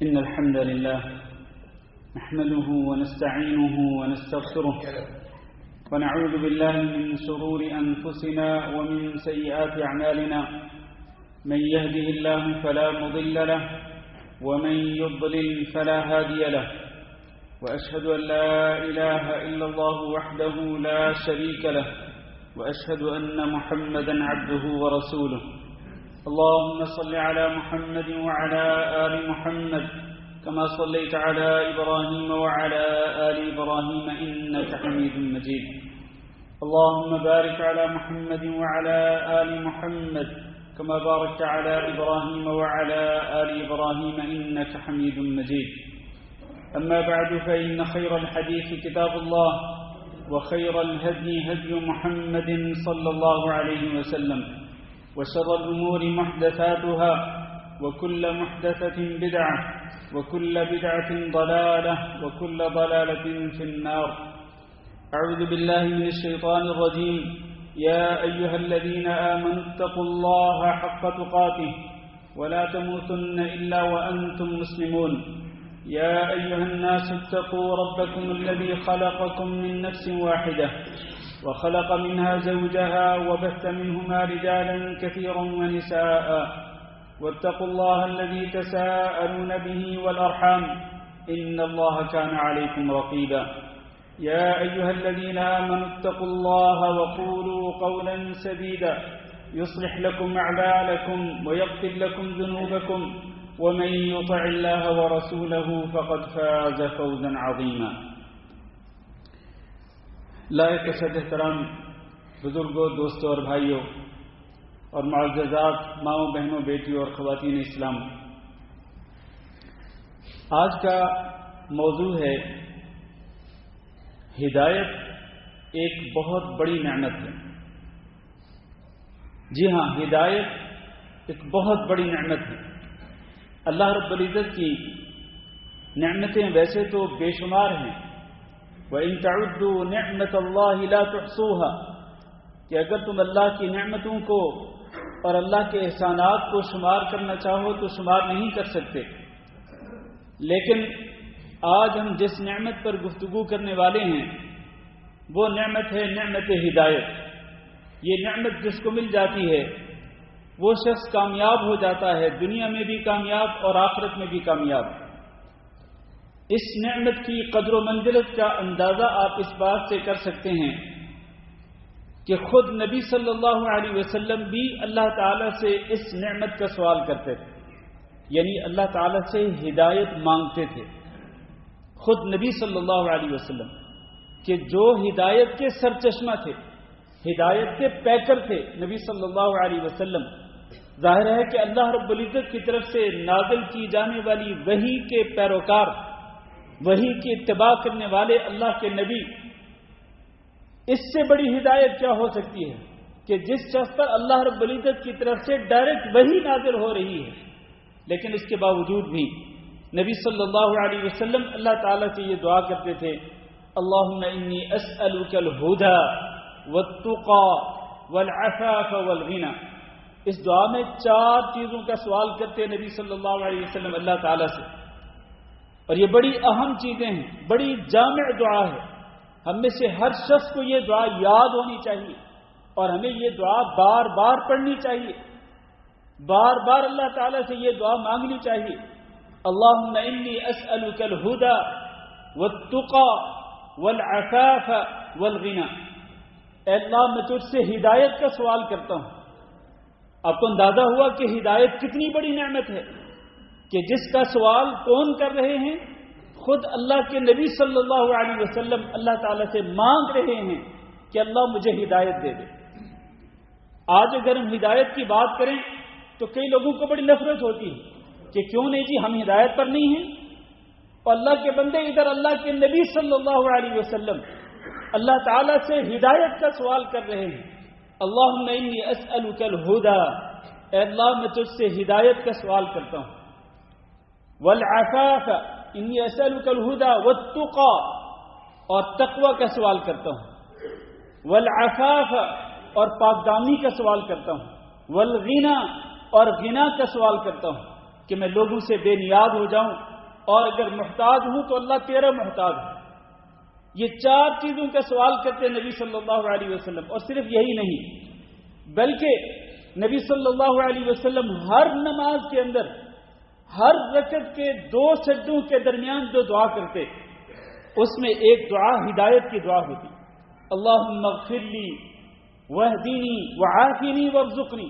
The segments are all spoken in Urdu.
إن الحمد لله نحمده ونستعينه ونستغفره ونعوذ بالله من شرور أنفسنا ومن سيئات أعمالنا من يهده الله فلا مضل له ومن يضلل فلا هادي له وأشهد أن لا إله إلا الله وحده لا شريك له وأشهد أن محمدا عبده ورسوله اللهم صل على محمد وعلى آل محمد كما صليت على إبراهيم وعلى آل إبراهيم إنك حميد مجيد اللهم بارك على محمد وعلى آل محمد كما باركت على إبراهيم وعلى آل إبراهيم إنك حميد مجيد أما بعد فإن خير الحديث كتاب الله وخير الهدي هدي محمد صلى الله عليه وسلم وشر الأمور محدثاتها وكل محدثة بدعة وكل بدعة ضلالة وكل ضلالة في النار أعوذ بالله من الشيطان الرجيم يا أيها الذين آمنوا اتقوا الله حق تقاته ولا تموتن إلا وأنتم مسلمون يا أيها الناس اتقوا ربكم الذي خلقكم من نفس واحدة وخلق منها زوجها وبث منهما رجالا كثيرا ونساء واتقوا الله الذي تساءلون به والأرحام إن الله كان عليكم رقيبا يا أيها الذين آمنوا اتقوا الله وقولوا قولا سديدا يصلح لكم أعمالكم ويغفر لكم ذنوبكم ومن يطع الله ورسوله فقد فاز فوزا عظيما لائق صد احترام بزرگوں، دوستوں اور بھائیوں اور معززات ماؤں، بہنوں، بیٹیوں اور خواتین اسلام، آج کا موضوع ہے ہدایت ایک بہت بڑی نعمت ہے۔ جی ہاں، ہدایت ایک بہت بڑی نعمت ہے۔ اللہ رب العزت کی نعمتیں ویسے تو بے شمار ہیں، وَإِن تَعُدُّوا نِعْمَةَ اللَّهِ لَا تُحْصُوهَا، کہ اگر تم اللہ کی نعمتوں کو اور اللہ کے احسانات کو شمار کرنا چاہو تو شمار نہیں کر سکتے۔ لیکن آج ہم جس نعمت پر گفتگو کرنے والے ہیں وہ نعمت ہے نعمت ہدایت۔ یہ نعمت جس کو مل جاتی ہے وہ شخص کامیاب ہو جاتا ہے، دنیا میں بھی کامیاب اور آخرت میں بھی کامیاب۔ اس نعمت کی قدر و منزلت کا اندازہ آپ اس بات سے کر سکتے ہیں کہ خود نبی صلی اللہ علیہ وسلم بھی اللہ تعالیٰ سے اس نعمت کا سوال کرتے تھے، یعنی اللہ تعالیٰ سے ہدایت مانگتے تھے۔ خود نبی صلی اللہ علیہ وسلم کہ جو ہدایت کے سرچشمہ تھے، ہدایت کے پیکر تھے، نبی صلی اللہ علیہ وسلم، ظاہر ہے کہ اللہ رب العزت کی طرف سے نازل کی جانے والی وحی کے پیروکار، وحی کی اتباع کرنے والے اللہ کے نبی، اس سے بڑی ہدایت کیا ہو سکتی ہے کہ جس شخص پر اللہ رب العزت کی طرف سے ڈائریکٹ وحی نازل ہو رہی ہے، لیکن اس کے باوجود بھی نبی صلی اللہ علیہ وسلم اللہ تعالیٰ سے یہ دعا کرتے تھے، اللہم انی اسألک الہدی والتقی والعفاف والغنی۔ اس دعا میں 4 چیزوں کا سوال کرتے نبی صلی اللہ علیہ وسلم اللہ تعالیٰ سے، اور یہ بڑی اہم چیزیں ہیں، بڑی جامع دعا ہے۔ ہم میں سے ہر شخص کو یہ دعا یاد ہونی چاہیے اور ہمیں یہ دعا بار بار پڑھنی چاہیے، بار بار اللہ تعالیٰ سے یہ دعا مانگنی چاہیے۔ اللہم انی اسألک الہدی والتقی والعفاف والغنی۔ اے اللہ، میں تجھ سے ہدایت کا سوال کرتا ہوں۔ آپ کو اندازہ ہوا کہ ہدایت کتنی بڑی نعمت ہے کہ جس کا سوال کون کر رہے ہیں؟ خود اللہ کے نبی صلی اللہ علیہ وسلم اللہ تعالیٰ سے مانگ رہے ہیں کہ اللہ مجھے ہدایت دے دے۔ آج اگر ہم ہدایت کی بات کریں تو کئی لوگوں کو بڑی نفرت ہوتی ہے کہ کیوں نہیں جی، ہم ہدایت پر نہیں ہیں، اور اللہ کے بندے ادھر اللہ کے نبی صلی اللہ علیہ وسلم اللہ تعالیٰ سے ہدایت کا سوال کر رہے ہیں۔ اللہم انی اسألک الہدی، اے اللہ میں تجھ سے ہدایت کا سوال کرتا ہوں۔ والعفاف، انی اسألک الہدی والتقی، اور تقوی کا سوال کرتا ہوں۔ والعفاف، اور پاکدامنی کا سوال کرتا ہوں۔ والغنی، اور غنا کا سوال کرتا ہوں کہ میں لوگوں سے بے نیاز ہو جاؤں، اور اگر محتاج ہوں تو اللہ تیرا محتاج ہے. یہ 4 چیزوں کا سوال کرتے نبی صلی اللہ علیہ وسلم. اور صرف یہی نہیں بلکہ نبی صلی اللہ علیہ وسلم ہر نماز کے اندر ہر رکعت کے 2 سجدوں کے درمیان جو دعا کرتے اس میں ایک دعا ہدایت کی دعا ہوتی. اللہم اغفر لی واہدینی وعافنی وارزقنی،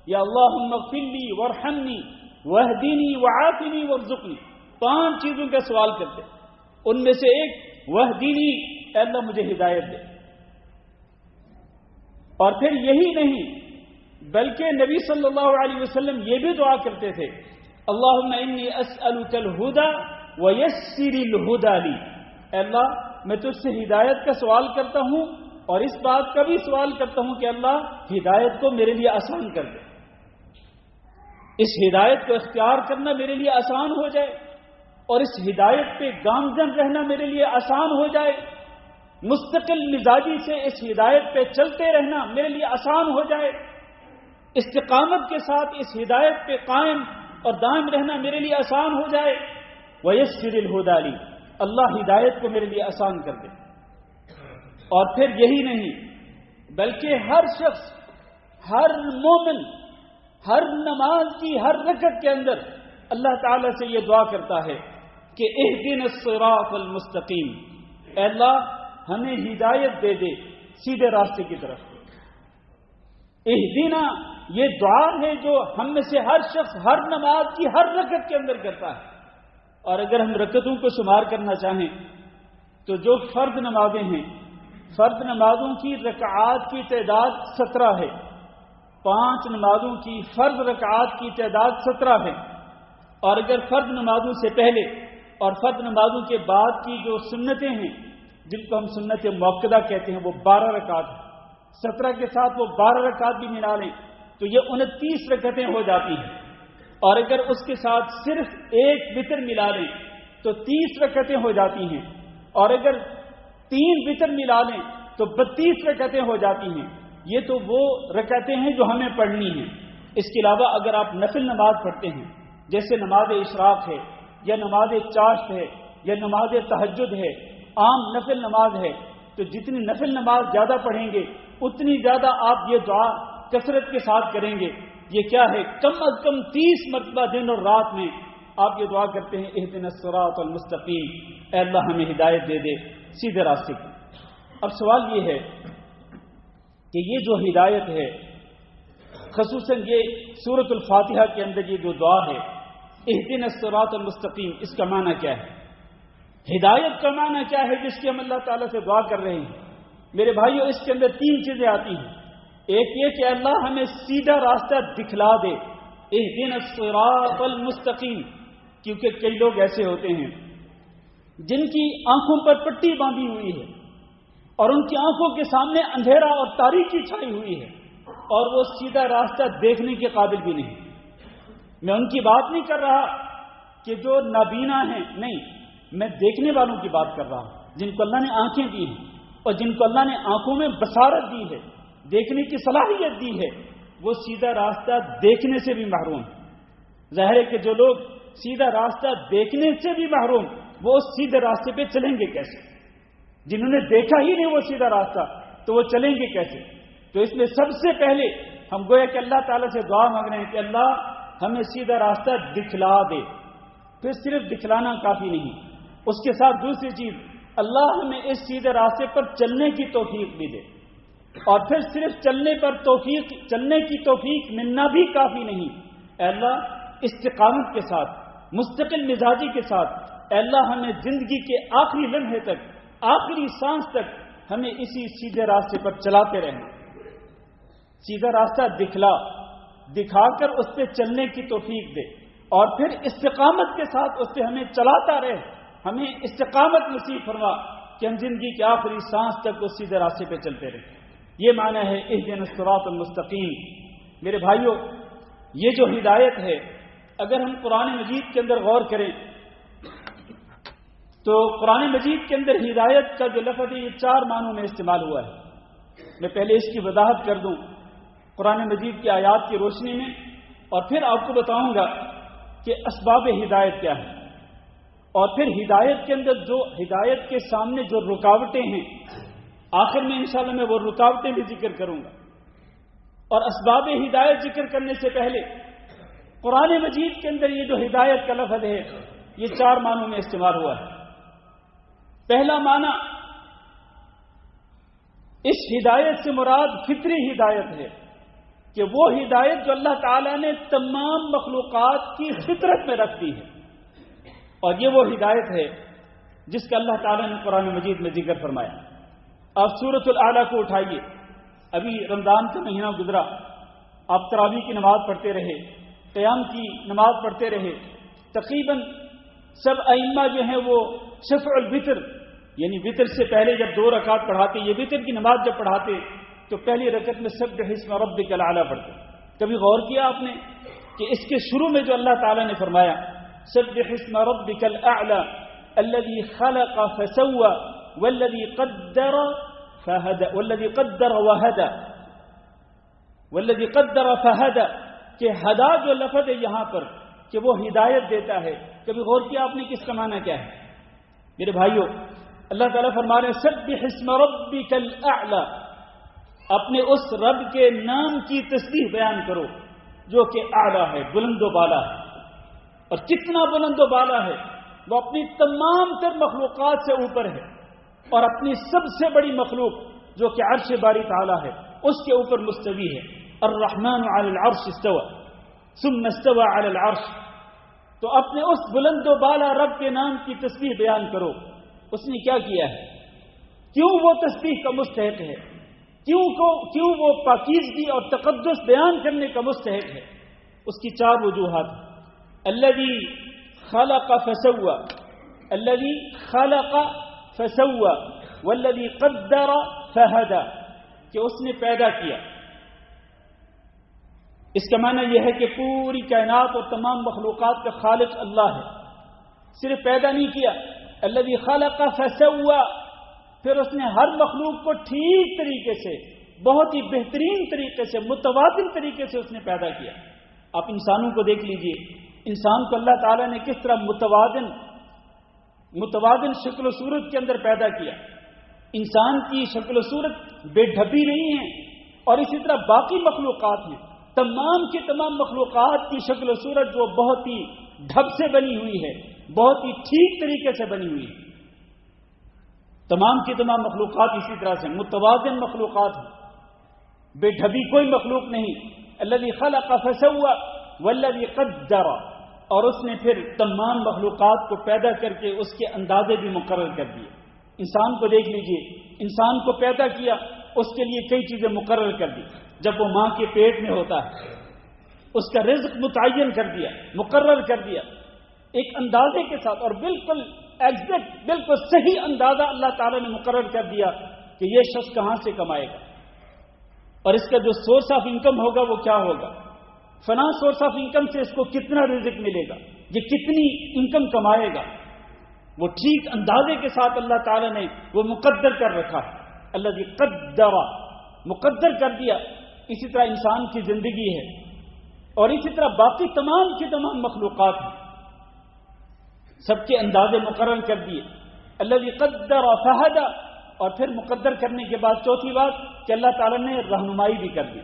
یا اللہم اغفر لی وارحمنی واہدینی وعافنی وارزقنی. 5 چیزوں کا سوال کرتے، ان میں سے ایک واہدینی، اے اللہ مجھے ہدایت دے. اور پھر یہی نہیں بلکہ نبی صلی اللہ علیہ وسلم یہ بھی دعا کرتے تھے، اللہم انی اسألک الہدی ویسر الہدی لی. اے اللہ میں تجھ سے ہدایت کا سوال کرتا ہوں اور اس بات کا بھی سوال کرتا ہوں کہ اللہ ہدایت کو میرے لیے آسان کر دے. اس ہدایت کو اختیار کرنا میرے لیے آسان ہو جائے اور اس ہدایت پہ گامزن رہنا میرے لیے آسان ہو جائے. مستقل مزاجی سے اس ہدایت پہ چلتے رہنا میرے لیے آسان ہو جائے. استقامت کے ساتھ اس ہدایت پہ قائم اور دائم رہنا میرے لیے آسان ہو جائے. وَيَسِّرِ الْهُدَىٰ لِي، اللہ ہدایت کو میرے لیے آسان کر دے. اور پھر یہی نہیں بلکہ ہر شخص، ہر مومن ہر نماز کی ہر رکعت کے اندر اللہ تعالیٰ سے یہ دعا کرتا ہے کہ اہدنا الصراط المستقیم، اے اللہ ہمیں ہدایت دے دے سیدھے راستے کی طرف. اہدنا یہ دعا ہے جو ہم میں سے ہر شخص ہر نماز کی ہر رکعت کے اندر کرتا ہے. اور اگر ہم رکعتوں کو شمار کرنا چاہیں تو جو فرض نمازیں ہیں، فرض نمازوں کی رکعات کی تعداد 17 ہے. 5 نمازوں کی فرض رکعات کی تعداد 17 ہے. اور اگر فرض نمازوں سے پہلے اور فرض نمازوں کے بعد کی جو سنتیں ہیں جن کو ہم سنت موقدہ کہتے ہیں وہ 12 رکعات ہیں. 17 کے ساتھ وہ 12 رکعات بھی ملا لیں تو یہ 29 رکعتیں ہو جاتی ہیں. اور اگر اس کے ساتھ صرف ایک وتر ملا لیں تو 30 رکعتیں ہو جاتی ہیں. اور اگر 3 وتر ملا لیں تو 32 رکعتیں ہو جاتی ہیں. یہ تو وہ رکعتیں ہیں جو ہمیں پڑھنی ہیں. اس کے علاوہ اگر آپ نفل نماز پڑھتے ہیں جیسے نماز اشراق ہے یا نماز چاشت ہے یا نماز تہجد ہے، عام نفل نماز ہے، تو جتنی نفل نماز زیادہ پڑھیں گے اتنی زیادہ آپ یہ دعا کثرت کے ساتھ کریں گے. یہ کیا ہے؟ کم از کم 30 مرتبہ دن اور رات میں آپ یہ دعا کرتے ہیں اہدنا الصراط المستقیم، اے اللہ ہمیں ہدایت دے دے سیدھے راستے کی. اب سوال یہ ہے کہ یہ جو ہدایت ہے، خصوصاً یہ سورۃ الفاتحہ کے اندر یہ جو دعا ہے اہدنا الصراط المستقیم، اس کا معنی کیا ہے؟ ہدایت کا معنی کیا ہے جس کی ہم اللہ تعالیٰ سے دعا کر رہے ہیں؟ میرے بھائیو اس کے اندر 3 چیزیں آتی ہیں. ایک یہ کہ اللہ ہمیں سیدھا راستہ دکھلا دے، اہدنا الصراط المستقیم. کیونکہ کئی لوگ ایسے ہوتے ہیں جن کی آنکھوں پر پٹی باندھی ہوئی ہے اور ان کی آنکھوں کے سامنے اندھیرا اور تاریکی چھائی ہوئی ہے اور وہ سیدھا راستہ دیکھنے کے قابل بھی نہیں. میں ان کی بات نہیں کر رہا کہ جو نابینا ہیں، نہیں، میں دیکھنے والوں کی بات کر رہا ہوں جن کو اللہ نے آنکھیں دی ہیں اور جن کو اللہ نے آنکھوں میں بصارت دی ہے، دیکھنے کی صلاحیت دی ہے، وہ سیدھا راستہ دیکھنے سے بھی محروم. ظاہر ہے کہ جو لوگ سیدھا راستہ دیکھنے سے بھی محروم، وہ اس سیدھے راستے پہ چلیں گے کیسے؟ جنہوں نے دیکھا ہی نہیں وہ سیدھا راستہ تو وہ چلیں گے کیسے؟ تو اس میں سب سے پہلے ہم گویا کہ اللہ تعالیٰ سے دعا مانگ رہے ہیں کہ اللہ ہمیں سیدھا راستہ دکھلا دے. پھر صرف دکھلانا کافی نہیں، اس کے ساتھ دوسری چیز، اللہ ہمیں اس سیدھے راستے پر چلنے کی توفیق بھی دے. اور پھر صرف چلنے کی توفیق ملنا بھی کافی نہیں. اے اللہ استقامت کے ساتھ، مستقل مزاجی کے ساتھ، اے اللہ ہمیں زندگی کے آخری لمحے تک، آخری سانس تک ہمیں اسی سیدھے راستے پر چلاتے رہنا. سیدھا راستہ دکھا کر اس پہ چلنے کی توفیق دے اور پھر استقامت کے ساتھ اس پہ ہمیں چلاتا رہے. ہمیں استقامت نصیب فرما کہ ہم زندگی کے آخری سانس تک اس سیدھے راستے پہ چلتے رہیں. یہ معنی ہے اہدنا الصراط المستقیم. میرے بھائیو، یہ جو ہدایت ہے، اگر ہم قرآن مجید کے اندر غور کریں تو قرآن مجید کے اندر ہدایت کا جو لفظ ہے یہ 4 معنوں میں استعمال ہوا ہے. میں پہلے اس کی وضاحت کر دوں قرآن مجید کی آیات کی روشنی میں، اور پھر آپ کو بتاؤں گا کہ اسباب ہدایت کیا ہے. اور پھر ہدایت کے اندر جو ہدایت کے سامنے جو رکاوٹیں ہیں، آخر میں انشاءاللہ میں وہ رکاوٹیں بھی ذکر کروں گا. اور اسباب ہدایت ذکر کرنے سے پہلے قرآن مجید کے اندر یہ جو ہدایت کا لفظ ہے یہ 4 معنوں میں استعمال ہوا ہے. پہلا معنی، اس ہدایت سے مراد فطری ہدایت ہے کہ وہ ہدایت جو اللہ تعالیٰ نے تمام مخلوقات کی فطرت میں رکھ دی ہے، اور یہ وہ ہدایت ہے جس کا اللہ تعالیٰ نے قرآن مجید میں ذکر فرمایا. آپ سورۃ الاعلیٰ کو اٹھائیے. ابھی رمضان کا مہینہ گزرا، آپ تراویح کی نماز پڑھتے رہے، قیام کی نماز پڑھتے رہے. تقریباً سب ائمہ جو ہیں وہ شفع الوتر یعنی وتر سے پہلے جب 2 رکعت پڑھاتے، یہ وتر کی نماز جب پڑھاتے تو پہلی رکعت میں سبح اسم ربک الاعلی پڑھتے. کبھی غور کیا آپ نے کہ اس کے شروع میں جو اللہ تعالیٰ نے فرمایا سبح اسم ربک الاعلی الذی خلق فسوى والذی قدر فهدى والذی قدر وهدى والذی قدر فهدى، کہ ہدا جو لفظ ہے یہاں پر کہ وہ ہدایت دیتا ہے. کبھی غور کیا آپ نے کس کا معنی کیا ہے؟ میرے بھائیوں، اللہ تعالیٰ فرما رہے ہیں سبح اسم ربک الاعلی، اپنے اس رب کے نام کی تسبیح بیان کرو جو کہ اعلیٰ ہے، بلند و بالا ہے. اور کتنا بلند و بالا ہے، وہ اپنی تمام تر مخلوقات سے اوپر ہے، اور اپنی سب سے بڑی مخلوق جو کہ عرش باری تعالیٰ ہے اس کے اوپر مستوی ہے. الرحمن علی العرش استوى ثم استوى علی العرش. تو اپنے اس بلند و بالا رب کے نام کی تسبیح بیان کرو. اس نے کیا کیا ہے؟ کیوں وہ تسبیح کا مستحق ہے؟ کیوں وہ پاکیزگی اور تقدس بیان کرنے کا مستحق ہے؟ اس کی 4 وجوہات ہیں. الذی خلق فسوى، الذی خلق فسوى والذی قدر فہدى، کہ اس نے پیدا کیا. اس کا معنی یہ ہے کہ پوری کائنات اور تمام مخلوقات کا خالق اللہ ہے. صرف پیدا نہیں کیا، الذی خلق فسوى، پھر اس نے ہر مخلوق کو ٹھیک طریقے سے، بہت ہی بہترین طریقے سے، متوازن طریقے سے اس نے پیدا کیا. آپ انسانوں کو دیکھ لیجئے، انسان کو اللہ تعالیٰ نے کس طرح متوازن شکل و صورت کے اندر پیدا کیا. انسان کی شکل و صورت بے ڈھبی نہیں ہے، اور اسی طرح باقی مخلوقات ہیں، تمام کی تمام مخلوقات کی شکل و صورت جو بہت ہی ڈھب سے بنی ہوئی ہے، بہت ہی ٹھیک طریقے سے بنی ہوئی ہے. تمام کی تمام مخلوقات اسی طرح سے متوازن مخلوقات ہیں، بے ڈھبی کوئی مخلوق نہیں. الذی خلق فسوى والذی قدر، اور اس نے پھر تمام مخلوقات کو پیدا کر کے اس کے اندازے بھی مقرر کر دیے. انسان کو دیکھ لیجئے، انسان کو پیدا کیا، اس کے لیے کئی چیزیں مقرر کر دی. جب وہ ماں کے پیٹ میں ہوتا ہے اس کا رزق متعین کر دیا، مقرر کر دیا ایک اندازے کے ساتھ، اور بالکل ایگزیکٹ، بالکل صحیح اندازہ اللہ تعالیٰ نے مقرر کر دیا کہ یہ شخص کہاں سے کمائے گا، اور اس کا جو سورس آف انکم ہوگا وہ کیا ہوگا، فلاں سورس آف انکم سے اس کو کتنا رزق ملے گا، یہ کتنی انکم کمائے گا. وہ ٹھیک اندازے کے ساتھ اللہ تعالیٰ نے وہ مقدر کر رکھا ہے. الذی قدر، مقدر کر دیا. اسی طرح انسان کی زندگی ہے، اور اسی طرح باقی تمام کی تمام مخلوقات ہیں، سب کے اندازے مقرر کر دیے. الذی قدر فہدى، اور پھر مقدر کرنے کے بعد چوتھی بات کہ اللہ تعالیٰ نے رہنمائی بھی کر دی،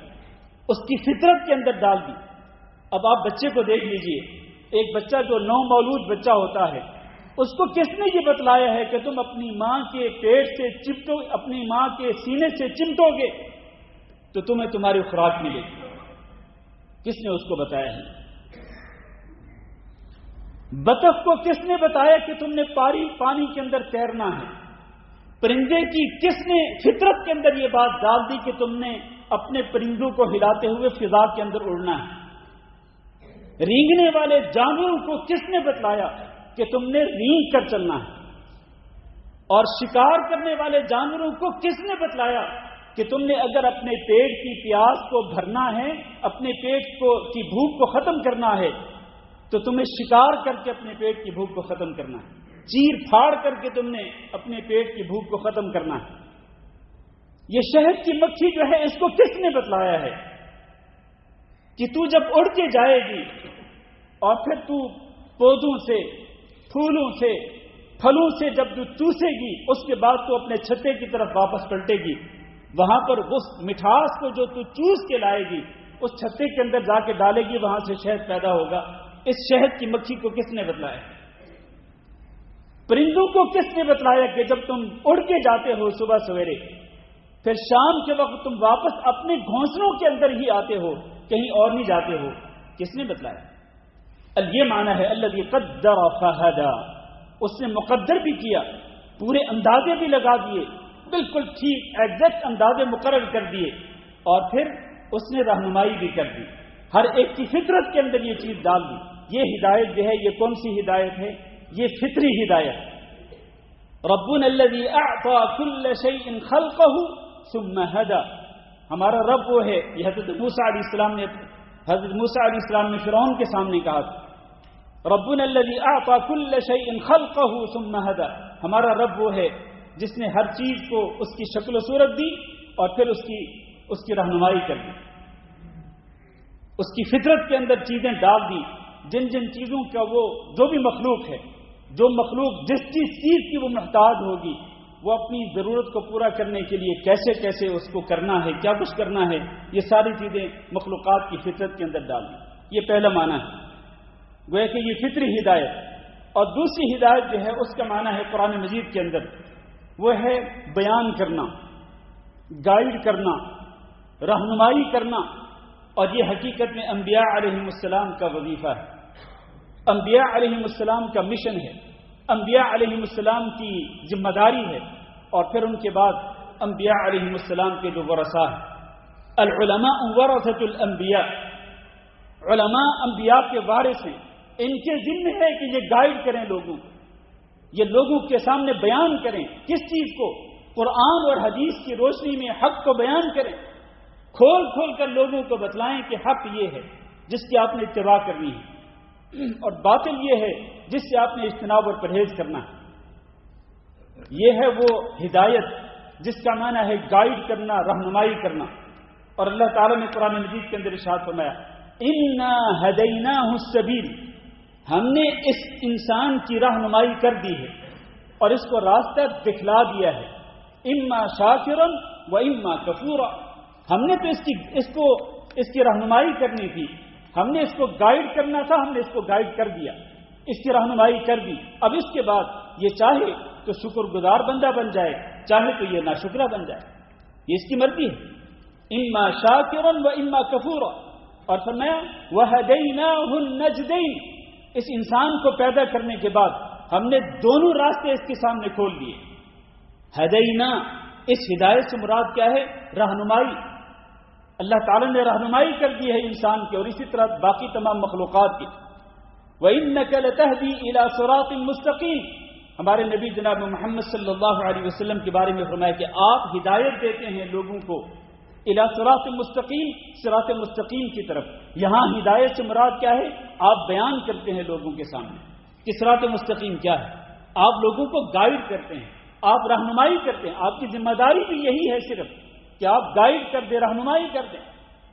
اس کی فطرت کے اندر ڈال دی. اب آپ بچے کو دیکھ لیجئے، ایک بچہ جو نو مولود بچہ ہوتا ہے، اس کو کس نے یہ بتلایا ہے کہ تم اپنی ماں کے پیٹ سے چمٹو، اپنی ماں کے سینے سے چمٹو گے تو تمہیں تمہاری خوراک ملے گی؟ کس نے اس کو بتایا ہے؟ بطخ کو کس نے بتایا کہ تم نے پانی کے اندر تیرنا ہے؟ پرندے کی کس نے فطرت کے اندر یہ بات ڈال دی کہ تم نے اپنے پرندوں کو ہلاتے ہوئے فضا کے اندر اڑنا ہے؟ رینگنے والے جانوروں کو کس نے بتلایا کہ تم نے رینگ کر چلنا ہے؟ اور شکار کرنے والے جانوروں کو کس نے بتلایا کہ تم نے اگر اپنے پیٹ کی پیاس کو بھرنا ہے، اپنے پیٹ کی بھوک کو ختم کرنا ہے، تو تمہیں شکار کر کے اپنے پیٹ کی بھوک کو ختم کرنا ہے، چیر پھاڑ کر کے تم نے اپنے پیٹ کی بھوک کو ختم کرنا ہے. یہ شہد کی مکھی جو ہے اس کو کس نے بتلایا ہے کہ تو جب اڑ کے جائے گی اور پھر تو پودوں سے پھولوں سے پھلوں سے جب تو چوسے گی اس کے بعد تو اپنے چھتے کی طرف واپس پلٹے گی، وہاں پر اس مٹھاس کو جو تو چوس کے لائے گی اس چھتے کے اندر جا کے ڈالے گی، وہاں سے شہد پیدا ہوگا۔ اس شہد کی مکھی کو کس نے بتلایا؟ پرندوں کو کس نے بتلایا کہ جب تم اڑ کے جاتے ہو صبح سویرے، پھر شام کے وقت تم واپس اپنے گھونسلوں کے اندر ہی آتے ہو، کہیں اور نہیں جاتے ہو؟ کس نے بتلایا؟ یہ معنی ہے الذی قدر فہدی، اس نے مقدر بھی کیا، پورے اندازے بھی لگا دیے، بالکل ٹھیک ایگزیکٹ اندازے مقرر کر دیے، اور پھر اس نے رہنمائی بھی کر دی، ہر ایک کی فطرت کے اندر یہ چیز ڈال دی۔ یہ ہدایت جو ہے یہ کون سی ہدایت ہے؟ یہ فطری ہدایت۔ ربنا الذی اعطى كل شيء خلقه ثم هدى، ہمارا رب وہ ہے، یہ حضرت موسیٰ علیہ السلام نے فرعون کے سامنے کہا تھا، ربنا الذی اعطى كل شيء خلقه ثم هدى، ہمارا رب وہ ہے جس نے ہر چیز کو اس کی شکل و صورت دی اور پھر اس کی رہنمائی کر دی، اس کی فطرت کے اندر چیزیں ڈال دی، جن جن چیزوں کا وہ جو بھی مخلوق ہے، جو مخلوق جس چیز کی وہ محتاج ہوگی، وہ اپنی ضرورت کو پورا کرنے کے لیے کیسے کیسے اس کو کرنا ہے، کیا کچھ کرنا ہے، یہ ساری چیزیں مخلوقات کی فطرت کے اندر ڈال دی۔ یہ پہلا معنی ہے، گویا کہ یہ فطری ہدایت۔ اور دوسری ہدایت جو ہے اس کا معنی ہے قرآن مجید کے اندر، وہ ہے بیان کرنا، گائیڈ کرنا، رہنمائی کرنا، اور یہ حقیقت میں انبیاء علیہم السلام کا وظیفہ ہے، انبیاء علیہم السلام کا مشن ہے، انبیاء علیہم السلام کی ذمہ داری ہے، اور پھر ان کے بعد انبیاء علیہم السلام کے جو ورثاء ہیں، العلماء ورثۃ الانبیاء، علماء انبیاء کے وارث ہیں، ان کے ذمہ ہے کہ یہ گائیڈ کریں لوگوں کو، یہ لوگوں کے سامنے بیان کریں، کس چیز کو؟ قرآن اور حدیث کی روشنی میں حق کو بیان کریں، کھول کھول کر لوگوں کو بتلائیں کہ حق یہ ہے جس کی آپ نے اتباع کرنی ہے، اور باطل یہ ہے جس سے آپ نے اجتناب اور پرہیز کرنا ہے۔ یہ ہے وہ ہدایت جس کا معنی ہے گائیڈ کرنا، رہنمائی کرنا۔ اور اللہ تعالیٰ نے قرآن مجید کے اندر ارشاد فرمایا، اِنَّا هَدَيْنَاهُ السَّبِيلَ، ہم نے اس انسان کی رہنمائی کر دی ہے اور اس کو راستہ دکھلا دیا ہے، اِمَّا شَاكِرًا وَإِمَّا كَفُورًا، ہم نے تو اس کی رہنمائی کرنی تھی، ہم نے اس کو گائیڈ کرنا تھا، ہم نے اس کو گائیڈ کر دیا، اس کی رہنمائی کر دی۔ اب اس کے بعد یہ چاہے تو شکر گزار بندہ بن جائے، چاہے تو یہ ناشکرہ بن جائے، یہ اس کی مرضی ہے، اما شاکرا و اما کفورا۔ اور فرمایا وہدیناہ النجدین، اس انسان کو پیدا کرنے کے بعد ہم نے دونوں راستے اس کے سامنے کھول دیے۔ ہدینا، اس ہدایت سے مراد کیا ہے؟ رہنمائی۔ اللہ تعالیٰ نے رہنمائی کر دی ہے انسان کی اور اسی طرح باقی تمام مخلوقات کی۔ وَإِنَّكَ لَتَهْدِي إِلَى صِرَاطٍ مُسْتَقِيمٍ، ہمارے نبی جناب محمد صلی اللہ علیہ وسلم کے بارے میں فرمایا کہ آپ ہدایت دیتے ہیں لوگوں کو الی صراط مستقیم، صراط مستقیم کی طرف۔ یہاں ہدایت سے مراد کیا ہے؟ آپ بیان کرتے ہیں لوگوں کے سامنے کہ صراط مستقیم کیا ہے، آپ لوگوں کو گائیڈ کرتے ہیں، آپ رہنمائی کرتے ہیں، آپ کی ذمہ داری بھی یہی ہے صرف کہ آپ گائیڈ کر دیں، رہنمائی کر دیں۔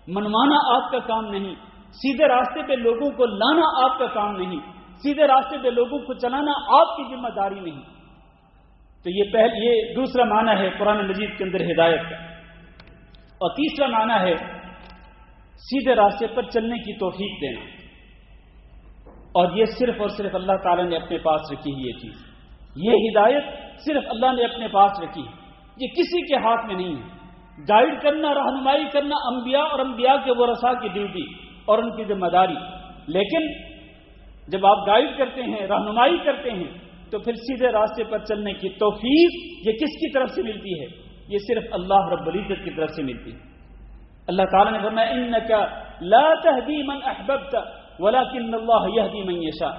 منوانا آپ کا کام نہیں، سیدھے راستے پہ لوگوں کو لانا آپ کا کام نہیں، سیدھے راستے پہ لوگوں کو چلانا آپ کی ذمہ داری نہیں۔ تو یہ دوسرا معنی ہے قرآن مجید کے اندر ہدایت کا۔ اور تیسرا معنی ہے سیدھے راستے پر چلنے کی توفیق دینا، اور یہ صرف اور صرف اللہ تعالیٰ نے اپنے پاس رکھی ہے۔ یہ چیز، یہ ہدایت صرف اللہ نے اپنے پاس رکھی ہے، یہ کسی کے ہاتھ میں نہیں ہے۔ گائیڈ کرنا، رہنمائی کرنا انبیاء اور انبیاء کے ورثاء کی ڈیوٹی اور ان کی ذمہ داری، لیکن جب آپ گائیڈ کرتے ہیں، رہنمائی کرتے ہیں، تو پھر سیدھے راستے پر چلنے کی توفیق یہ کس کی طرف سے ملتی ہے؟ یہ صرف اللہ رب العزت کی طرف سے ملتی ہے۔ اللہ تعالیٰ نے فرمایا انک لا تہدی من احببت ولکن اللہ یہدی من یشاء،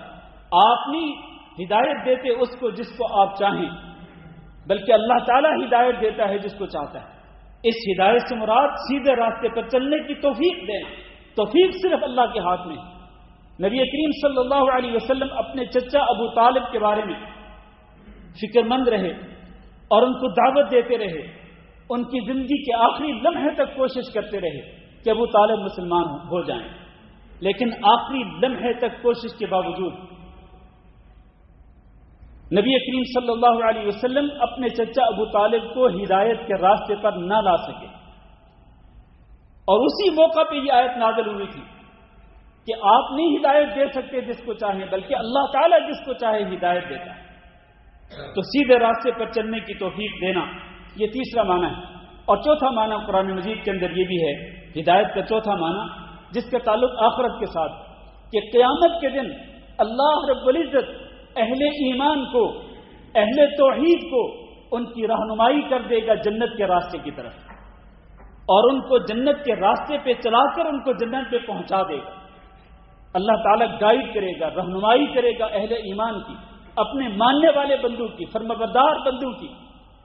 آپ نہیں ہدایت دیتے اس کو جس کو آپ چاہیں، بلکہ اللہ تعالیٰ ہدایت دیتا ہے جس کو چاہتا ہے۔ اس ہدایت سے مراد سیدھے راستے پر چلنے کی توفیق دینا، توفیق صرف اللہ کے ہاتھ میں ہے۔ نبی کریم صلی اللہ علیہ وسلم اپنے چچا ابو طالب کے بارے میں فکر مند رہے اور ان کو دعوت دیتے رہے، ان کی زندگی کے آخری لمحے تک کوشش کرتے رہے کہ ابو طالب مسلمان ہو جائیں، لیکن آخری لمحے تک کوشش کے باوجود نبی کریم صلی اللہ علیہ وسلم اپنے چچا ابو طالب کو ہدایت کے راستے پر نہ لا سکے، اور اسی موقع پہ یہ آیت نازل ہوئی تھی کہ آپ نہیں ہدایت دے سکتے جس کو چاہیں، بلکہ اللہ تعالیٰ جس کو چاہے ہدایت دیتا ہے۔ تو سیدھے راستے پر چلنے کی توفیق دینا، یہ تیسرا معنی ہے۔ اور چوتھا معنی قرآن مجید کے اندر یہ بھی ہے، ہدایت کا چوتھا معنی جس کا تعلق آخرت کے ساتھ، کہ قیامت کے دن اللہ رب العزت اہل ایمان کو، اہل توحید کو ان کی رہنمائی کر دے گا جنت کے راستے کی طرف، اور ان کو جنت کے راستے پہ چلا کر ان کو جنت پہ پہنچا دے گا۔ اللہ تعالیٰ گائیڈ کرے گا، رہنمائی کرے گا اہل ایمان کی، اپنے ماننے والے بندوں کی، فرمانبردار بندوں کی،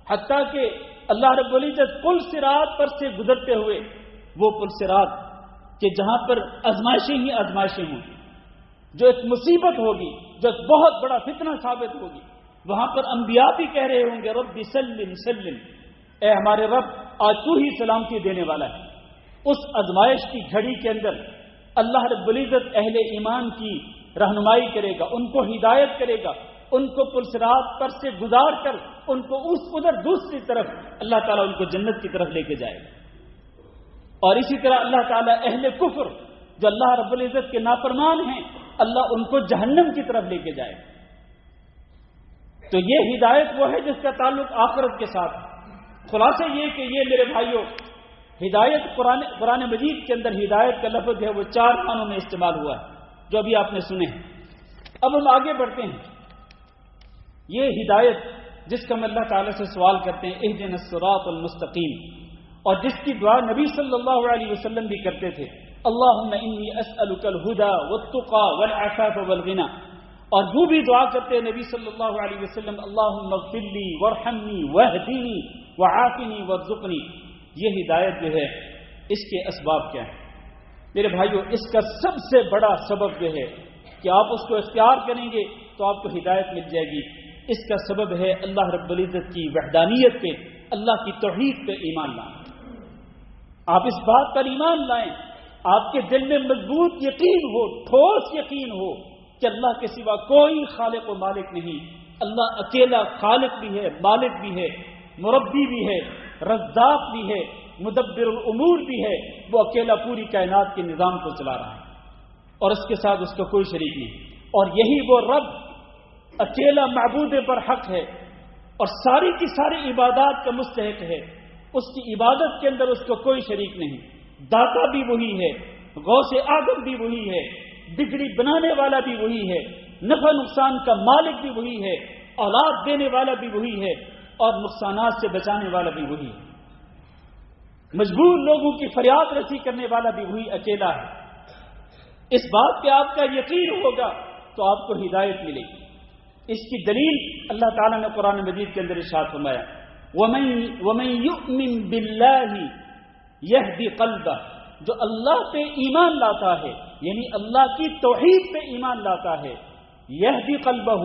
حتیٰ کہ اللہ رب العزت پل صراط پر سے گزرتے ہوئے، وہ پل صراط کہ جہاں پر آزمائشیں ہی آزمائشیں ہوں گی، جو ایک مصیبت ہوگی، جو ایک بہت بڑا فتنہ ثابت ہوگی، وہاں پر انبیاء بھی کہہ رہے ہوں گے رب سلم سلم، اے ہمارے رب آج تو ہی سلامتی دینے والا ہے۔ اس آزمائش کی گھڑی کے اندر اللہ رب العزت اہل ایمان کی رہنمائی کرے گا، ان کو ہدایت کرے گا، ان کو پل صراط پر سے گزار کر ان کو ادھر دوسری طرف اللہ تعالیٰ ان کو جنت کی طرف لے کے جائے گا۔ اور اسی طرح اللہ تعالیٰ اہل کفر جو اللہ رب العزت کے نافرمان ہیں، اللہ ان کو جہنم کی طرف لے کے جائے گا۔ تو یہ ہدایت وہ ہے جس کا تعلق آخرت کے ساتھ ہے۔ خلاصہ یہ کہ یہ میرے بھائیوں، ہدایت قرآن مجید کے اندر ہدایت کا لفظ ہے وہ 4 معنوں میں استعمال ہوا ہے جو ابھی آپ نے سنے ہیں۔ اب ہم آگے بڑھتے ہیں۔ یہ ہدایت جس کا ہم اللہ تعالیٰ سے سوال کرتے ہیں اہدنا الصراط المستقیم، اور جس کی دعا نبی صلی اللہ علیہ وسلم بھی کرتے تھے، اللہم انی اسألک الہدی والتقی والعفاف والغنی، اور وہ بھی دعا کرتے ہیں نبی صلی اللہ علیہ وسلم اللہم اغفر لی وارحمنی واہدنی وعافنی وارزقنی۔ یہ ہدایت جو ہے اس کے اسباب کیا ہیں میرے بھائیوں؟ اس کا سب سے بڑا سبب جو ہے کہ آپ اس کو اختیار کریں گے تو آپ کو ہدایت مل جائے گی، اس کا سبب ہے اللہ رب العزت کی وحدانیت پہ، اللہ کی توحید پہ ایمان لائیں۔ آپ اس بات پر ایمان لائیں، آپ کے دل میں مضبوط یقین ہو، ٹھوس یقین ہو کہ اللہ کے سوا کوئی خالق و مالک نہیں، اللہ اکیلا خالق بھی ہے، مالک بھی ہے، مربی بھی ہے، رزاق بھی ہے، مدبر الامور بھی ہے، وہ اکیلا پوری کائنات کے نظام کو چلا رہا ہے اور اس کے ساتھ اس کا کوئی شریک نہیں۔ اور یہی وہ رب اکیلا معبود پر حق ہے اور ساری کی ساری عبادات کا مستحق ہے، اس کی عبادت کے اندر اس کو کوئی شریک نہیں۔ داتا بھی وہی ہے، غوث اعظم بھی وہی ہے، بگڑی بنانے والا بھی وہی ہے، نفع نقصان کا مالک بھی وہی ہے، اولاد دینے والا بھی وہی ہے، اور نقصانات سے بچانے والا بھی وہی ہے، مجبور لوگوں کی فریاد رسی کرنے والا بھی وہی اکیلا ہے۔ اس بات پہ آپ کا یقین ہوگا تو آپ کو ہدایت ملے گی۔ اس کی دلیل اللہ تعالیٰ نے قرآن مجید کے اندر ارشاد فرمایا وَمَن يُؤْمِن بِاللَّهِ يَهْدِ قَلْبَهُ، جو اللہ پہ ایمان لاتا ہے، یعنی اللہ کی توحید پہ ایمان لاتا ہے، یہدی قلبہ،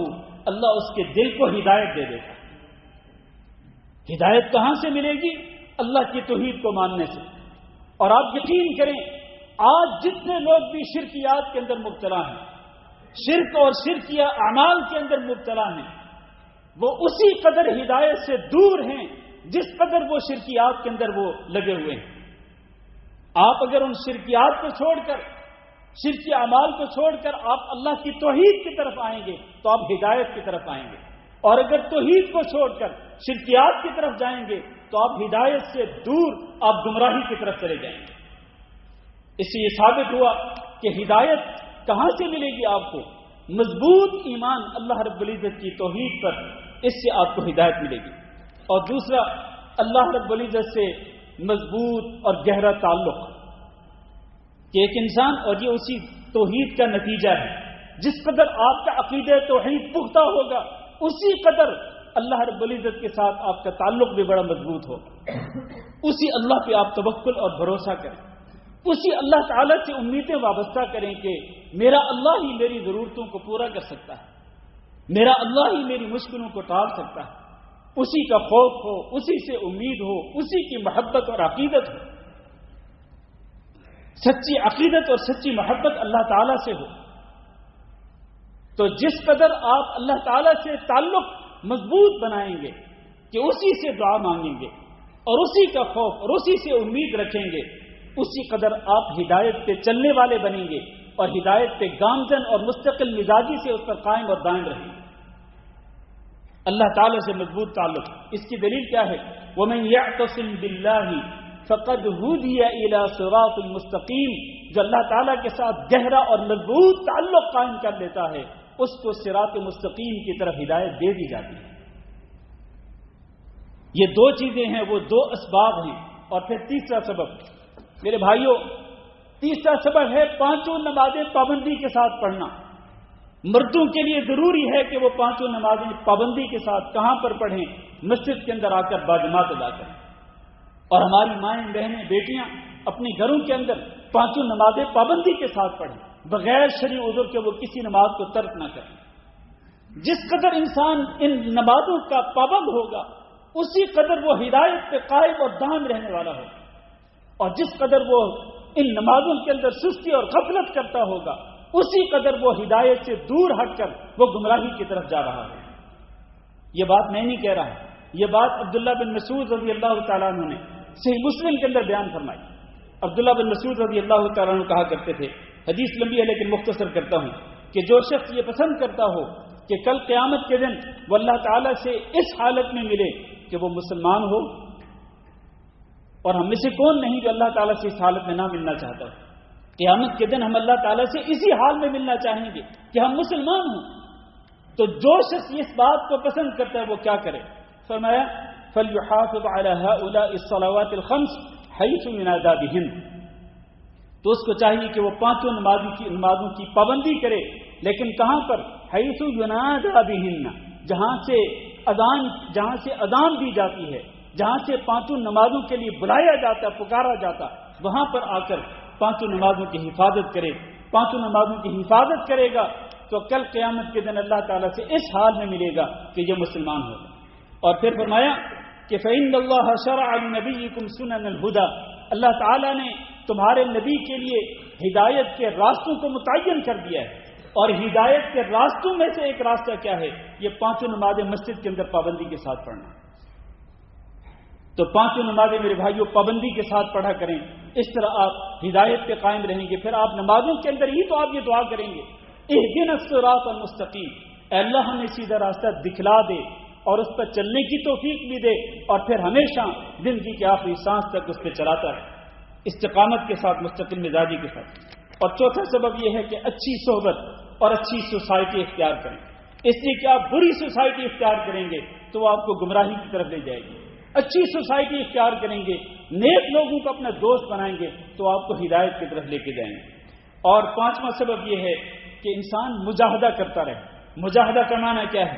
اللہ اس کے دل کو ہدایت دے دیتا ہے۔ ہدایت کہاں سے ملے گی؟ اللہ کی توحید کو ماننے سے۔ اور آپ یقین کریں آج جتنے لوگ بھی شرکیات کے اندر مبتلا ہیں، شرک اور شرکیہ اعمال کے اندر مبتلا ہیں، وہ اسی قدر ہدایت سے دور ہیں جس قدر وہ شرکیات کے اندر وہ لگے ہوئے ہیں۔ آپ اگر ان شرکیات کو چھوڑ کر، شرکی اعمال کو چھوڑ کر آپ اللہ کی توحید کی طرف آئیں گے تو آپ ہدایت کی طرف آئیں گے، اور اگر توحید کو چھوڑ کر شرکیات کی طرف جائیں گے تو آپ ہدایت سے دور، آپ گمراہی کی طرف چلے جائیں گے۔ اس سے یہ ثابت ہوا کہ ہدایت کہاں سے ملے گی آپ کو؟ مضبوط ایمان اللہ رب العزت کی توحید پر، اس سے آپ کو ہدایت ملے گی۔ اور دوسرا، اللہ رب العزت سے مضبوط اور گہرا تعلق، کہ ایک انسان، اور یہ اسی توحید کا نتیجہ ہے، جس قدر آپ کا عقیدہ توحید پختہ ہوگا اسی قدر اللہ رب العزت کے ساتھ آپ کا تعلق بھی بڑا مضبوط ہوگا، اسی اللہ پہ آپ توکل اور بھروسہ کریں، اسی اللہ تعالیٰ سے امیدیں وابستہ کریں کہ میرا اللہ ہی میری ضرورتوں کو پورا کر سکتا ہے، میرا اللہ ہی میری مشکلوں کو ٹال سکتا ہے، اسی کا خوف ہو، اسی سے امید ہو، اسی کی محبت اور عقیدت ہو، سچی عقیدت اور سچی محبت اللہ تعالیٰ سے ہو، تو جس قدر آپ اللہ تعالیٰ سے تعلق مضبوط بنائیں گے کہ اسی سے دعا مانگیں گے اور اسی کا خوف اور اسی سے امید رکھیں گے، اسی قدر آپ ہدایت پہ چلنے والے بنیں گے اور ہدایت پہ گامزن اور مستقل مزاجی سے اس پر قائم اور دائم رہیں گے۔ اللہ تعالیٰ سے مضبوط تعلق، اس کی دلیل کیا ہے؟ وَمَن يَعْتَصِمْ بِاللَّهِ فَقَدْ هُدِيَ إِلَى صِرَاطٍ مُسْتَقِيمٍ، جو اللہ تعالیٰ کے ساتھ گہرا اور مضبوط تعلق قائم کر لیتا ہے اس کو صراط مستقیم کی طرف ہدایت دے دی جاتی ہے۔ یہ دو چیزیں ہیں، وہ دو اسباب ہیں۔ اور پھر تیسرا سبب میرے بھائیوں، تیسرا سبب ہے پانچوں نمازیں پابندی کے ساتھ پڑھنا۔ مردوں کے لیے ضروری ہے کہ وہ پانچوں نمازیں پابندی کے ساتھ کہاں پر پڑھیں؟ مسجد کے اندر آ کر باجماعت ادا کریں۔ اور ہماری مائیں، بہنیں، بیٹیاں اپنے گھروں کے اندر پانچوں نمازیں پابندی کے ساتھ پڑھیں، بغیر شرعی عذر کے وہ کسی نماز کو ترک نہ کریں۔ جس قدر انسان ان نمازوں کا پابند ہوگا اسی قدر وہ ہدایت پہ قائم اور دائم رہنے والا ہوگا، اور جس قدر وہ ان نمازوں کے اندر سستی اور غفلت کرتا ہوگا اسی قدر وہ ہدایت سے دور ہٹ کر وہ گمراہی کی طرف جا رہا ہے۔ یہ بات میں نہیں کہہ رہا، یہ بات عبداللہ بن مسعود رضی اللہ تعالیٰ عنہ نے صحیح مسلم کے اندر بیان فرمائی۔ عبداللہ بن مسعود رضی اللہ تعالیٰ عنہ کہا کرتے تھے، حدیث لمبی ہے لیکن مختصر کرتا ہوں، کہ جو شخص یہ پسند کرتا ہو کہ کل قیامت کے دن وہ اللہ تعالیٰ سے اس حالت میں ملے کہ وہ مسلمان ہو، اور ہم میں سے کون نہیں جو اللہ تعالیٰ سے اس حالت میں نہ ملنا چاہتا ہو، قیامت کے دن ہم اللہ تعالیٰ سے اسی حال میں ملنا چاہیں گے کہ ہم مسلمان ہوں، تو جو شخص اس بات کو پسند کرتا ہے وہ کیا کرے؟ فرمایا فَلْيُحَافِظْ عَلَى هَؤُلَاءِ الصَّلَوَاتِ الْخَمْسِ حَيْثُ يُنَادَى بِهِنَّ، تو اس کو چاہیے کہ وہ پانچوں نمازوں کی پابندی کرے، لیکن کہاں پر؟ حَيْثُ يُنَادَى بِهِنَّ، جہاں سے اذان دی جاتی ہے، جہاں سے پانچوں نمازوں کے لیے بلایا جاتا، پکارا جاتا، وہاں پر آ کر پانچوں نمازوں کی حفاظت کرے۔ پانچوں نمازوں کی حفاظت کرے گا تو کل قیامت کے دن اللہ تعالیٰ سے اس حال میں ملے گا کہ یہ مسلمان ہوگا۔ اور پھر فرمایا کہ فَإِنَّ اللَّهَ شَرَعَ لِنَبِيِّكُمْ سُنَنَ الْهُدَى، اللہ تعالیٰ نے تمہارے نبی کے لیے ہدایت کے راستوں کو متعین کر دیا ہے، اور ہدایت کے راستوں میں سے ایک راستہ کیا ہے؟ یہ پانچوں نمازیں مسجد کے اندر پابندی کے ساتھ پڑھنا۔ تو پانچوں نمازیں میرے بھائیوں پابندی کے ساتھ پڑھا کریں، اس طرح آپ ہدایت پہ قائم رہیں گے۔ پھر آپ نمازوں کے اندر ہی تو آپ یہ دعا کریں گے، اہدنا الصراط المستقیم، اے اللہ ہمیں سیدھا راستہ دکھلا دے اور اس پر چلنے کی توفیق بھی دے، اور پھر ہمیشہ زندگی کے آخری سانس تک اس پہ چلاتا ہے، استقامت کے ساتھ، مستقل مزاجی کے ساتھ۔ اور چوتھا سبب یہ ہے کہ اچھی صحبت اور اچھی سوسائٹی اختیار کریں، اس لیے کہ آپ بری سوسائٹی اختیار کریں گے تو وہ آپ کو گمراہی کی طرف لے جائے گی، اچھی سوسائٹی اختیار کریں گے، نیک لوگوں کو اپنا دوست بنائیں گے تو آپ کو ہدایت کی طرف لے کے جائیں گے۔ اور پانچواں سبب یہ ہے کہ انسان مجاہدہ کرتا رہے۔ مجاہدہ کا معنی کیا ہے؟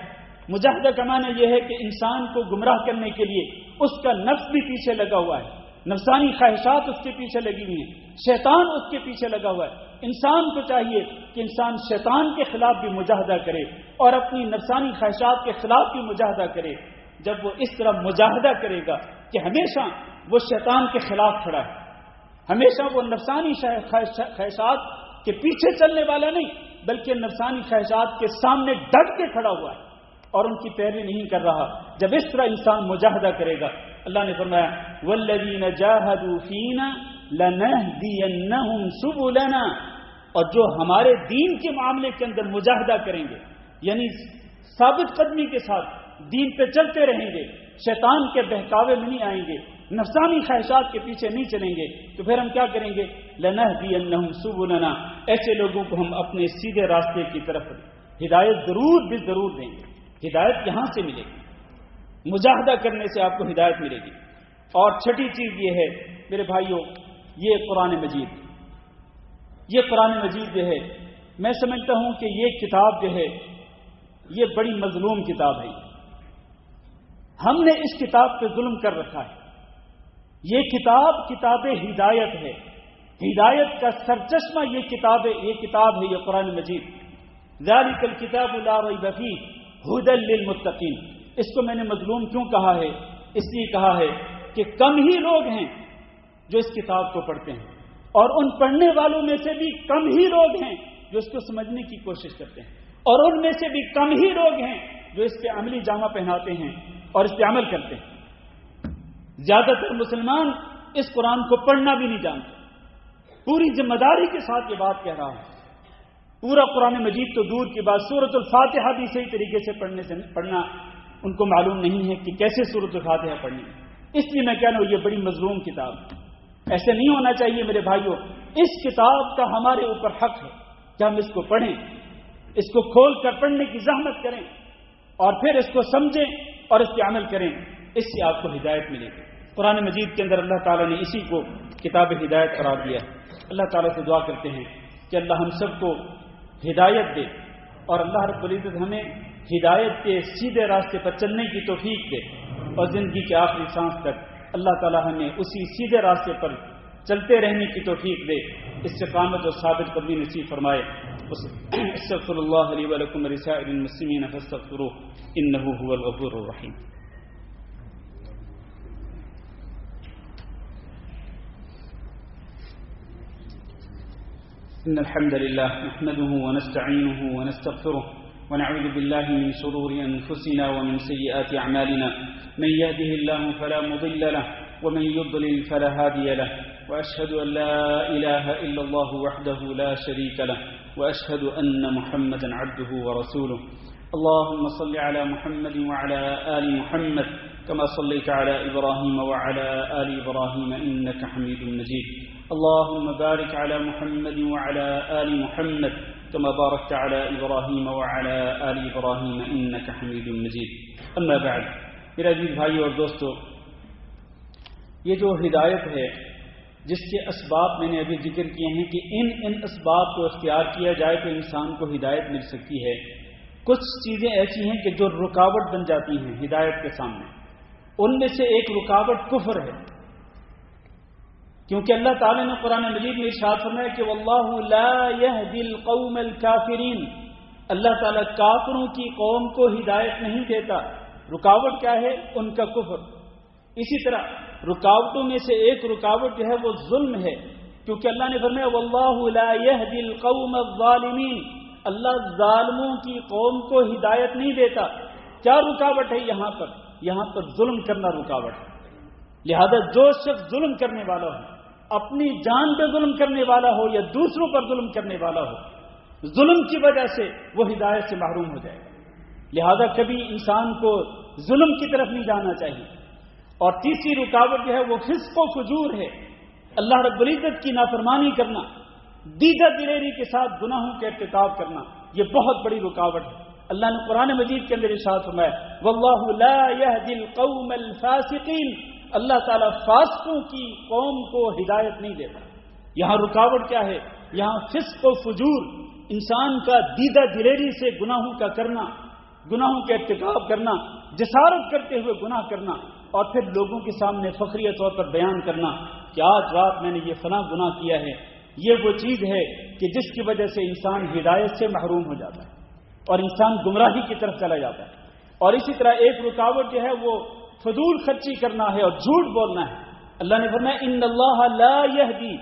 مجاہدہ کا معنی یہ ہے کہ انسان کو گمراہ کرنے کے لیے اس کا نفس بھی پیچھے لگا ہوا ہے، نفسانی خواہشات اس کے پیچھے لگی ہوئی ہیں، شیطان اس کے پیچھے لگا ہوا ہے۔ انسان کو چاہیے کہ انسان شیطان کے خلاف بھی مجاہدہ کرے اور اپنی نفسانی خواہشات کے خلاف بھی مجاہدہ کرے۔ جب وہ اس طرح مجاہدہ کرے گا کہ ہمیشہ وہ شیطان کے خلاف کھڑا ہے، ہمیشہ وہ نفسانی خواہشات کے پیچھے چلنے والا نہیں بلکہ نفسانی خواہشات کے سامنے ڈٹ کے کھڑا ہوا ہے اور ان کی پیروی نہیں کر رہا، جب اس طرح انسان مجاہدہ کرے گا، اللہ نے فرمایا وَالَّذِينَ جَاهَدُوا فِينَا لَنَهْدِيَنَّهُمْ سُبُلَنَا، اور جو ہمارے دین کے معاملے کے اندر مجاہدہ کریں گے، یعنی ثابت قدمی کے ساتھ دین پہ چلتے رہیں گے، شیطان کے بہکاوے میں نہیں آئیں گے، نفسانی خواہشات کے پیچھے نہیں چلیں گے، تو پھر ہم کیا کریں گے؟ لَنَهْدِيَنَّهُمْ سُبُلَنَا، ایسے لوگوں کو ہم اپنے سیدھے راستے کی طرف ہدایت ضرور دیں گے۔ ہدایت یہاں سے ملے گی، مجاہدہ کرنے سے آپ کو ہدایت ملے گی۔ اور چھٹی چیز یہ ہے میرے بھائیوں، یہ قرآن مجید جو ہے، میں سمجھتا ہوں کہ یہ کتاب جو ہے یہ بڑی مظلوم کتاب ہے۔ ہم نے اس کتاب پہ ظلم کر رکھا ہے۔ یہ کتاب ہدایت ہے، ہدایت کا سرچشمہ یہ کتاب ہے یہ قرآن مجید۔ ذالک الکتاب لا ریب فیہ ھدی للمتقین، اس کو میں نے مظلوم کیوں کہا ہے؟ اس لیے کہا ہے کہ کم ہی لوگ ہیں جو اس کتاب کو پڑھتے ہیں، اور ان پڑھنے والوں میں سے بھی کم ہی لوگ ہیں جو اس کو سمجھنے کی کوشش کرتے ہیں۔ اور ان میں سے بھی کم ہی لوگ ہیں جو اس پہ عملی جامہ پہناتے ہیں اور اس پہ عمل کرتے ہیں۔ زیادہ تر مسلمان اس قرآن کو پڑھنا بھی نہیں جانتے۔ پوری ذمہ داری کے ساتھ یہ بات کہہ رہا ہوں، پورا قرآن مجید تو دور کی بات، سورۃ الفاتحہ بھی صحیح طریقے سے پڑھنا ان کو معلوم نہیں ہے کہ کیسے سورۃ الفاتحہ پڑھنی ہے۔ اس لیے میں کہہ رہا ہوں یہ بڑی مظلوم کتاب ہے، ایسے نہیں ہونا چاہیے میرے بھائیوں۔ اس کتاب کا ہمارے اوپر حق ہے کہ ہم اس کو پڑھیں، اس کو کھول کر پڑھنے کی زحمت کریں اور پھر اس کو سمجھیں اور اس پہ عمل کریں، اس سے آپ کو ہدایت ملے گی۔ قرآن مجید کے اندر اللہ تعالیٰ نے اسی کو کتاب ہدایت قرار دیا۔ اللہ تعالیٰ سے دعا کرتے ہیں کہ اللہ ہم سب کو ہدایت دے اور اللہ رب العزت ہمیں ہدایت کے سیدھے راستے پر چلنے کی توفیق دے، اور زندگی کے آخری سانس تک اللہ تعالیٰ ہمیں اسی سیدھے راستے پر چلتے رہنے کی توفیق دے، استقامت اور ثابت قدمی نصیب فرمائے۔ استغفر اللہ لی ولکم ولسائر المسلمین فاستغفروہ انہ هو الغفور الرحیم۔ إن الحمد لله نحمده ونستعينه ونستغفره ونعوذ بالله من شرور أنفسنا ومن سيئات أعمالنا، من يهده الله فلا مضل له ومن يضلل فلا هادي له، وأشهد أن لا إله إلا الله وحده لا شريك له، وأشهد أن محمدا عبده ورسوله۔ اللهم صل على محمد وعلى آل محمد كما صليت على إبراهيم وعلى آل إبراهيم إنك حميد مجيد۔ اللهم بارك على محمد وعلى آل محمد كما باركت على إبراهيم وعلى آل إبراهيم إنك حميد مجيد۔ أما بعد، میرے عزیز بھائیو اور دوستو، یہ جو ہدایت ہے جس کے اسباب میں نے ابھی ذکر کیے ہیں کہ ان اسباب کو اختیار کیا جائے تو انسان کو ہدایت مل سکتی ہے، کچھ چیزیں ایسی ہیں کہ جو رکاوٹ بن جاتی ہیں ہدایت کے سامنے۔ ان میں سے ایک رکاوٹ کفر ہے، کیونکہ اللہ تعالیٰ نے قرآن مجید میں ارشاد فرمایا کہ واللہ لا یہدی القوم الکافرین، اللہ تعالیٰ کافروں کی قوم کو ہدایت نہیں دیتا۔ رکاوٹ کیا ہے؟ ان کا کفر۔ اسی طرح رکاوٹوں میں سے ایک رکاوٹ جو ہے وہ ظلم ہے، کیونکہ اللہ نے فرمایا واللہ لا یہدی القوم الظالمین، اللہ ظالموں کی قوم کو ہدایت نہیں دیتا۔ کیا رکاوٹ ہے یہاں پر؟ یہاں پر ظلم کرنا رکاوٹ ہے۔ لہذا جو شخص ظلم کرنے والا ہو، اپنی جان پہ ظلم کرنے والا ہو یا دوسروں پر ظلم کرنے والا ہو، ظلم کی وجہ سے وہ ہدایت سے محروم ہو جائے گا۔ لہذا کبھی انسان کو ظلم کی طرف نہیں جانا چاہیے۔ اور تیسری رکاوٹ جو ہے وہ فسق و فجور ہے، اللہ رب العزت کی نافرمانی کرنا، دیدہ دلیری کے ساتھ گناہوں کے ارتکاب کرنا، یہ بہت بڑی رکاوٹ ہے۔ اللہ نے قرآن مجید کے اندر ارشاد فرمایا واللہ لا یہدی القوم الفاسقین، اللہ تعالیٰ فاسقوں کی قوم کو ہدایت نہیں دیتا۔ یہاں رکاوٹ کیا ہے؟ یہاں فسق و فجور، انسان کا دیدہ دلیری سے گناہوں کا کرنا، گناہوں کے ارتکاب کرنا، جسارت کرتے ہوئے گناہ کرنا، اور پھر لوگوں کے سامنے فخریہ طور پر بیان کرنا کہ آج رات میں نے یہ فلاں گناہ کیا ہے۔ یہ وہ چیز ہے کہ جس کی وجہ سے انسان ہدایت سے محروم ہو جاتا ہے اور انسان گمراہی کی طرف چلا جاتا ہے۔ اور اسی طرح ایک رکاوٹ جو ہے وہ فضول خرچی کرنا ہے اور جھوٹ بولنا ہے۔ اللہ نے فرمایا ان اللہ لا یہدی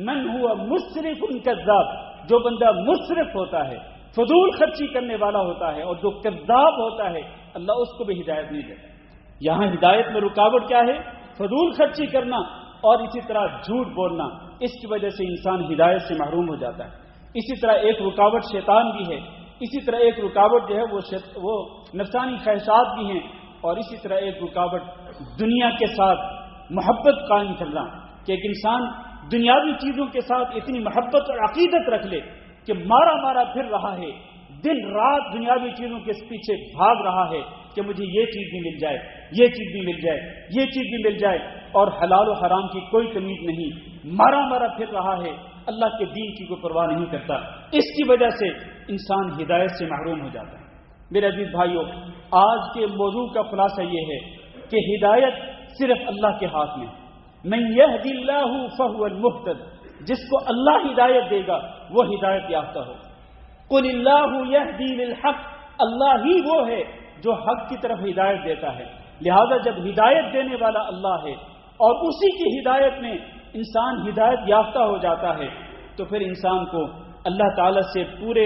من هو مسرف کذاب، جو بندہ مسرف ہوتا ہے، فضول خرچی کرنے والا ہوتا ہے اور جو کذاب ہوتا ہے، اللہ اس کو بھی ہدایت نہیں دیتا۔ یہاں ہدایت میں رکاوٹ کیا ہے؟ فضول خرچی کرنا اور اسی طرح جھوٹ بولنا، اس کی وجہ سے انسان ہدایت سے محروم ہو جاتا ہے۔ اسی طرح ایک رکاوٹ شیطان بھی ہے، اسی طرح ایک رکاوٹ جو ہے وہ نفسانی خواہشات بھی ہیں، اور اسی طرح ایک رکاوٹ دنیا کے ساتھ محبت قائم کرنا کہ ایک انسان دنیاوی چیزوں کے ساتھ اتنی محبت اور عقیدت رکھ لے کہ مارا مارا پھر رہا ہے، دن رات دنیاوی چیزوں کے پیچھے بھاگ رہا ہے کہ مجھے یہ چیز بھی مل جائے، یہ چیز بھی مل جائے، یہ چیز بھی مل جائے، اور حلال و حرام کی کوئی تمیز نہیں، مارا مارا پھر رہا ہے، اللہ کے دین کی کوئی پرواہ نہیں کرتا۔ اس کی وجہ سے انسان ہدایت سے محروم ہو جاتا ہے۔ میرے عزیز بھائیوں، آج کے موضوع کا خلاصہ یہ ہے کہ ہدایت صرف اللہ کے ہاتھ میں، من یہدی اللہ فہو المہتد، جس کو اللہ ہدایت دے گا وہ ہدایت یافتہ ہو۔ قل اللہ یہدی للحق، اللہ ہی وہ ہے جو حق کی طرف ہدایت دیتا ہے۔ لہذا جب ہدایت دینے والا اللہ ہے اور اسی کی ہدایت میں انسان ہدایت یافتہ ہو جاتا ہے، تو پھر انسان کو اللہ تعالیٰ سے پورے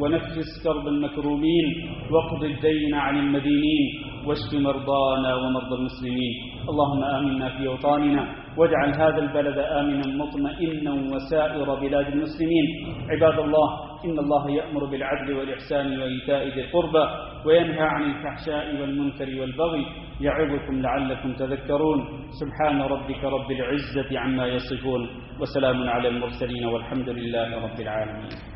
ونفس كرب المكروبين واقض الدين عن المدينين واشف مرضانا ومرضى المسلمين. اللهم آمنا في أوطاننا واجعل هذا البلد آمنا مطمئنا وسائر بلاد المسلمين. عباد الله، إن الله يأمر بالعدل والإحسان وإيتاء ذي القربى وينهى عن الفحشاء والمنكر والبغي يعظكم لعلكم تذكرون. سبحان ربك رب العزة عما يصفون وسلام على المرسلين والحمد لله رب العالمين.